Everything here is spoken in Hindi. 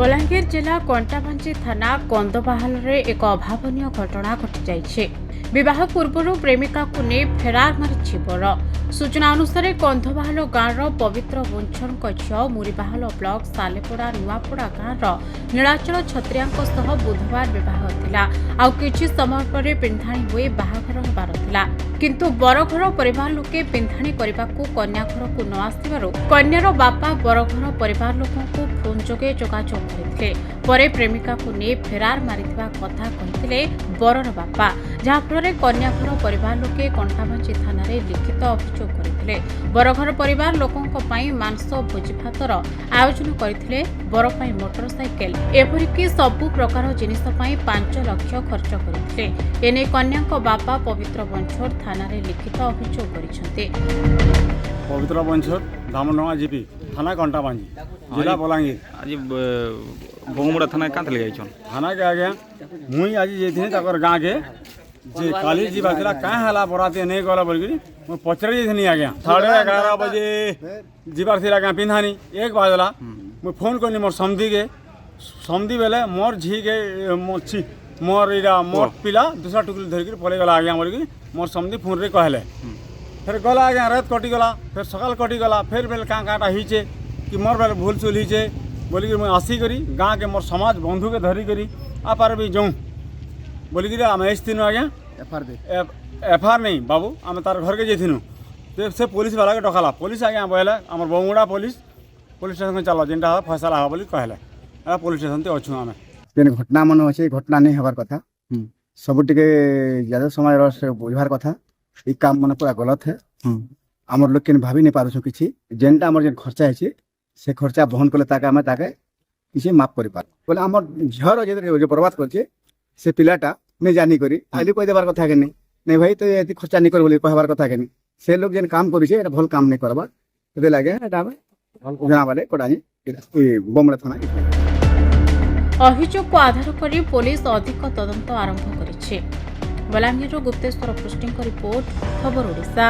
बलांगीर जिला कंटाबांजी थाना कंदबाहाल रे एक अभावनीय घटना घटी जाइछे। विवाह पूर्व प्रेमिका को नहीं फेरार मारी बर। सूचना अनुसार कंधबाहाल गाँवर पवित्र वंशर झील मुरीबाहाल ब्लॉक सालेपड़ा नुआपड़ा गाँवर नीलाचल छत्रिया बुधवार बह थिला। आउ किछि समय पर पिंधाणी होई बाहाघर हेबार थिला, किंतु बरघर परिवार लोके पिंधाणी करबाकू कन्याघर को न आसिबारु कन्यार बापा बरघर परिवार लोकों को फोन जोगे जोगाजोग करथिले। परे प्रेमिका को नहीं फेरार मारिथिबा कथा कहिथिले बरर बापा, जहा फल कन्याघर परिवार लोके कंटाबांजी थाना रे लिखित अभियोग करथिले। बरघर परिवार लोकों पई मांस भोजी भातर आयोजन करथिले। बर पई मोटरसाइकेल एपरिकी सबु प्रकार जिनिस पई 5 लाख खर्च करथिले। एने कन्या बापा पवित्र वंशर थाना रे लिखित अभियोग करिसेंते। पवित्र वंशर धामनवा जीपी थाना कंटाबांजी जिला बलांगीर। आज बंगमुड़ा थाना कांत ले जाइछन थाना के आगे मुई आज जेथिनी ताकर गाँ के जे काली जी बाजला काहे हला बराते नहीं गला बोलगिरी मैं पचरे जेथिनी आगे 11:30 बजे जीवार थिला गाँ पिंधानी 1 बाजला मैं फोन करनी मोर समधी बेले मोर झी के मोर इरा मोर पिला दूसरा टुकली धरिक पले गला आगे मोर मोर समधी फोन रे कहले। फिर गला आगे रात कटि गला, फिर सकाल कटि गला, फिर बेले काँटा हिचे कि मोर बेले भूल चूल हिचे बोलिकी मुझे आसिकी गाँ के मोर समाज बंधु के धरिक आ पार भी जाऊँ बोलिकी आम एसथिन आज्ञा एफआर नहीं बाबू आम तार घर के जेथिनु तो से पुलिस वाला के डकाला। पुलिस आज्ञा बोले आम बंगुड़ा पुलिस स्टेशन चलो जेनटा फैसला हाँ बोली कहले पुलिस स्टेशन ते अच्छू आम जेन घटना मन अच्छे घटना नहीं हबार कथा सब टे ज्यादा समय बुझार कथा ये काम मन पूरा गलत है। आमर लोग के भाभी नहीं पारुछ किसी जेनटा आमर जेन खर्चा है से खर्चा बहन कले ताके आमे ताके किसी माफ करि पार बोले आमर झर जे बर्बाद करछे से पिलाटा नहीं जानी करी आइली कहि देबार कथा के नहीं भाई तो एति खर्चा नहीं कर बोली कहबार कथा के से लोग जेन काम करिछे एटा भल काम नहीं करबा ते लागे एटा हमें जना बाले कोडानी बमरा थाना। अभियोग को आधार करी पुलिस अधिक तदंत आरंभ करिछे। बलांगीर गुप्तेश्वर पृष्टिंग रिपोर्ट खबर ओडिशा।